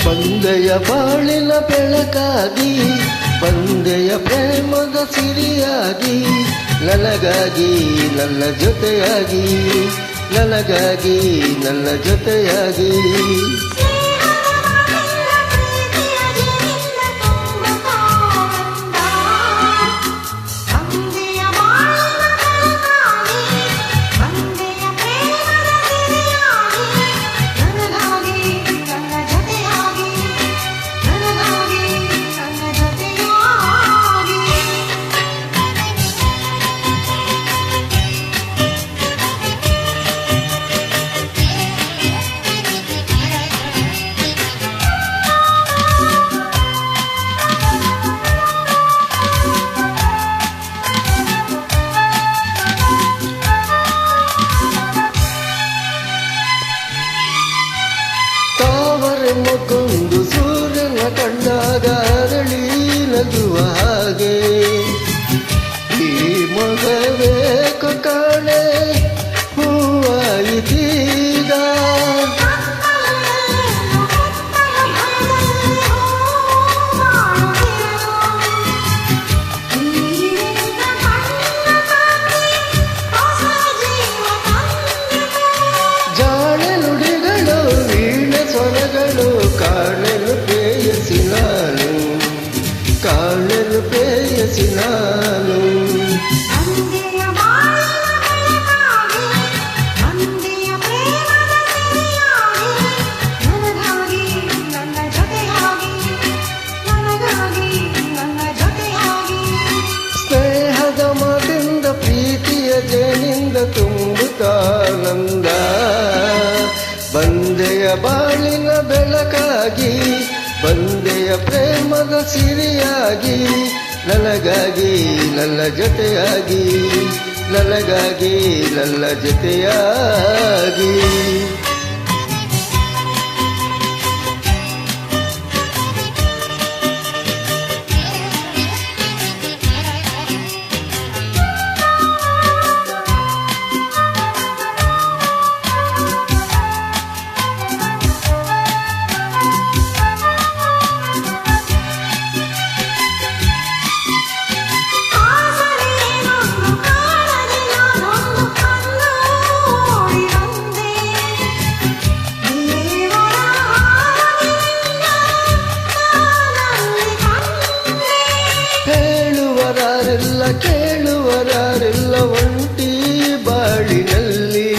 ಬಂದೆಯ ಬಾಳಿನ ಬೆಳಕಾಗಿ ಬಂದೆಯ ಪ್ರೇಮದ ಸಿರಿಯಾಗಿ ನನಗಾಗಿ ನನ್ನ ಜೊತೆಯಾಗಿ ನನಗಾಗಿ ನನ್ನ ಜೊತೆಯಾಗಿ ಮಗೊಂದು ಸೂರ್ಯನ ಕಂಡಾಗ ಅರಳಿ ನಗುವ ಹಾಗೆ ಈ ಮಗಬೇಕು ಕಾಣೆ ಹೂವಾಯಿತೀಗ ಜಾಣೆ ನುಡಿಗಳು ವೀಣೆ ಸ್ವರಗಳು ಕಾಣಲು ಪ್ರೇಯಸಿ ನಾನು ಕಾಣಲು ಪ್ರೇಯಸಿ ನಾನು ಸ್ನೇಹದ ಮಾತಿಂದ ಪ್ರೀತಿಯ ಜೇನಿಂದ ತುಂಬುತ್ತಾನಂದ ಬಂದೆಯ ಬಾಳಿನ ಬೆಳಕಾಗಿ ಬಂದೆಯ ಪ್ರೇಮದ ಸಿರಿಯಾಗಿ ನನಗಾಗಿ ನನ್ನ ಜೊತೆಯಾಗಿ ನನಗಾಗಿ ನನ್ನ ಜೊತೆಯಾಗಿ ಕೇಳುವರಾರೆಲ್ಲ ಒಂಟಿ ಬಾಳಿನಲ್ಲಿ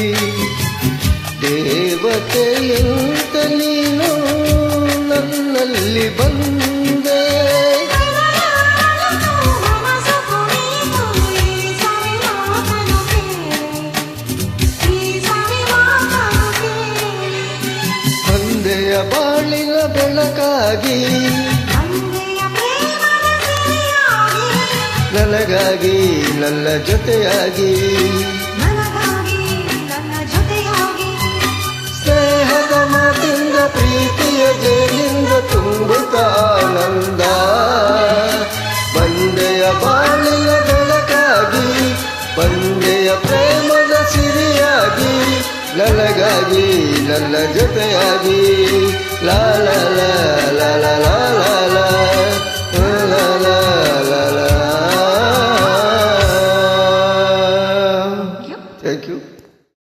ದೇವತೆಯಂತ ನೀನು ನನ್ನಲ್ಲಿ ಬಂದೆ ಬಂದೆಯ ಬಾಳಿನ ಬೆಳಕಾಗಿ ನನಗಾಗಿ ನನ್ನ ಜೊತೆಯಾಗಿ ಸ್ನೇಹದ ಮಾತಿಂದ ಪ್ರೀತಿಯ ಜೇನಿಂದ ತುಂಬುತ್ತಾನಂದ ಬಂದೆಯ ಬಾಳಿನ ಬೆಳಕಾಗಿ ಬಂದೆಯ ಪ್ರೇಮದ ಸಿರಿಯಾಗಿ ನನಗಾಗಿ ನನ್ನ ಜೊತೆಯಾಗಿ ಲಾ